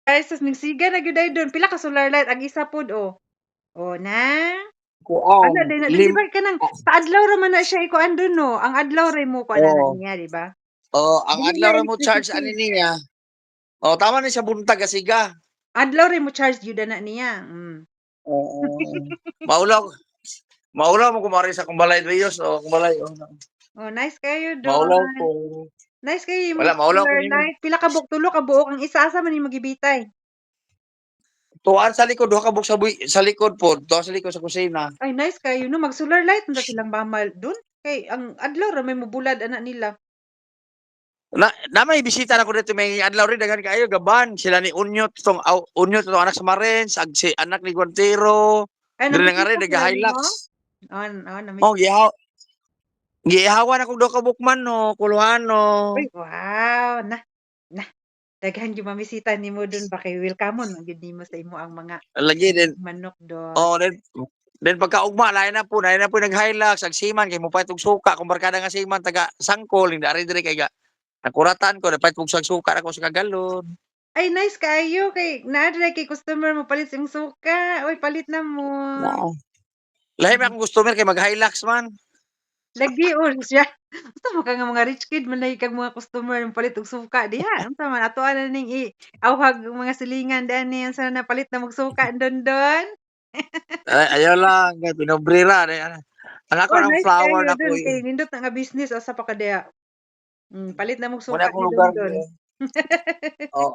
Ay sus mingsiga na gyud ay don. Pila ka solar light ang isa pod oh. Oh na. Kuan, Ana day na din di ba kanang sa adlaw ra man na siya ikuan dun no. Ang adlaw ray mo kuan ana oo. niya di ba? Oo, ang Dili adlaw na ra mo charge electricity. ani niya. Oh, tama ni sa buntag asiga. Adlaw ray mo charge gyud ana niya. Oo. Maulaw maulaw mo kumari sa kumbalay Reyes o kumbalay o. Oh, nice kayo Maulaw don. ko. Nice kayo Wala imong maulaw ko solar nimo. light. Pila ka buok? Tulo ka buok ang isa asa man nimo gibitay? Tuan sa likod, duha ka buk sa likod pod, tuwa sa likod sa kusina. Ay nice kayo no mag solar light man ta silang mamal dun. Kay ang adlaw ra may mobulad ana nila. Na may bisita na ko dito may adlaw rin daghan kaayo gaban sila ni Unyot tong Unyot tong anak sa Marens, ag si anak ni Guantero. Ay Dire na nga rin nambisita nag sila Hilux. nimo? Oh, Oh, nami giihawan ako duha ka bukman no, kuluhano. uy, wow! Na daghan yung mamisita nimo dun ba kay welcome-on man gyud nimo sa imo ang mga Lagi din. manok dun. Oh, then pagkaugma lain na po nag Hilux ag seaman kay mopait og suka kung barkada nga seaman taga Sangkol hindi ari dire kay ga nakuratan ko napait og suka ako sa kagalon. Ay nice kaayo kay naa dira kay customer mo palit sa imong suka. Uy, palit na mo. Na. Lahi man akong customer kay mag Hilux man. Lagi on siya. Unsa man ka nga mga rich kid man lagi kang mga customer mo palit og suka diha. Unsa man atoa na ning awhag ang mga silingan dani unsa na palit na mag suka don. Ay, ayaw lang kay pinobrira ang ako Oh, ng nice flower kayo na ko dun kay nindot na nga business asa pa ka diha. Palit na mong muna suka akong ni lugar Dondon. oh,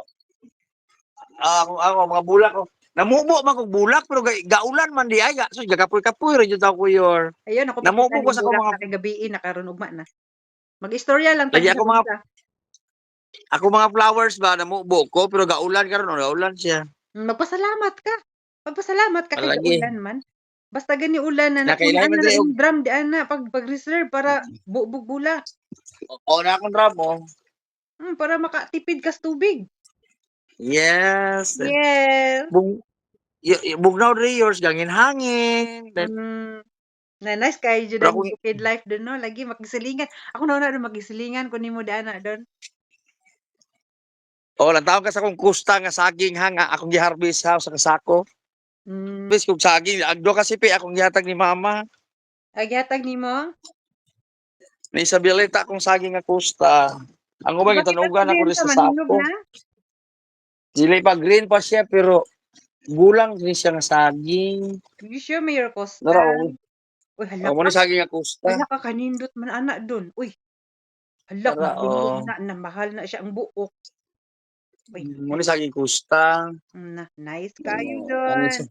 ako mga bulak ko. Namubo man kog bulak pero gaulan man di ay ga so gakapoy-kapoy ra jud ako yor. Ayun ako pakita Namubo ko ning sa ko bulak mga na kay gabii na karon ugma na. Mag-istorya lang tag lagi isa-isa. ako mga flowers ba namubo ko pero gaulan karon gaulan siya. Magpasalamat ka. Magpasalamat ka kay Lagi. gaulan man. Basta gani ulan na Nakailay nakunaan man na na diri og imong drum di ana pag-reserve para bugbog bula. o na akong ramo. Para makatipid ka sa tubig. Yes. Yes. Bug bugnaw diri yours gangin hangin. Hmm, na nice kayo jud Pero ang ako bukid life don no, lagi magsilingan. Ako nauna don magsilingan ko nimo ana don. nagtaon ka sa akong kusta nga saging hanga akong gi-harvest sa kasako. Hmm, Bis kog saging agdo kasi pi akong gihatag ni mama. gihatag nimo? Ni Isabelita akong saging nga kusta. Ang ubang Bakit ato gitanugan ako rin benta sa mahinog sako. na? Dili pa green pa siya pero gulang din siya nga saging. You sure Mayor Costa? Nara Uy, o mo ni saging nga kusta. hala ka kanindot man ana don. Uy, hala Nara mahinog na mahal na siya ang buok. Uy, mo ni saging kusta. nice kayo Ano don. siya?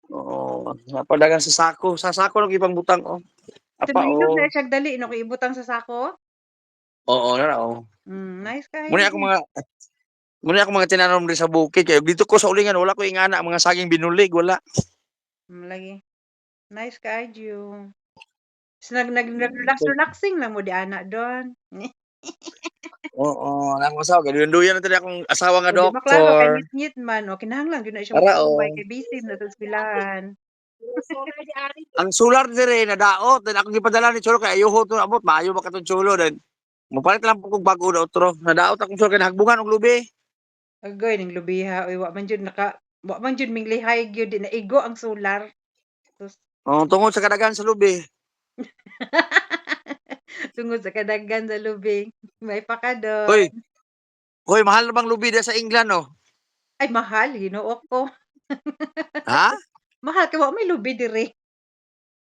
Oo, napadagan sa sako. Sa sako lang ipang butang oh. Ito Apa mahinog oh. na siya dali no kay ibutang sa sako. Oo, nara oh. Nice kayo Muna ako don. mga muna ako mga tinanom rin sa bukid kay dito ko sa ulingan wala ko ingana mga saging binulig wala. Lagi. Nice kayo. Relaxing lang mo di ana don. Oo, nang usaw gaduyan na tadi akong asawa nga O di maklaro kay doktor. ngit-ngit man o kinahanglan gyud na siya Ara magsumbay oh. kay busy na sa eskwelahan. Ang solar dire nadaot then akong gipadala ni Chulo kay ayuho to abot maayo ba katong Chulo then mopalit lang po kog bag-o na otro. Nadaot akong Chulo kay nahagbungan og lubi. Agoy ning lubiha uy wa man jud minglihay gyud di naigo ang solar. Sus. Oh, tungod sa kadagan sa lubi. Tungod sa kadaghan sa lubing. May pa ka Hoy, don. hoy mahal na bang lubi diya sa England oh? Ay mahal Ginoo ko. Ha? Mahal kay wa may lubi diri.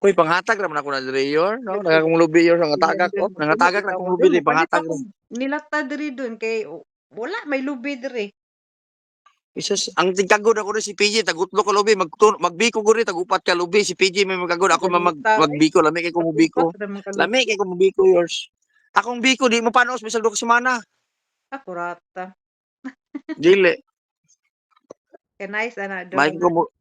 Hoy panghatag ra man ako na dire yor no. Lagi Nagakong lubi yor nangatagak London ko. unya Nangatagak na bitaw akong lubi don di mopalit panghatag ako ra. nilata diri don kay wala may lubi diri. Isus ang tigkagod ako rin si PJ tagutlo ko lubi magbiko ko rin tagupat ka lubi si PJ may magkagod ako Balita ay magbiko lami kay ko mubiko. tagupat ra man ka Lami lubi. kay ko mubiko yours. Akong biko di mo panos bisag 2 ka semana. Akurata. Dili. Kay nice ana May don. ko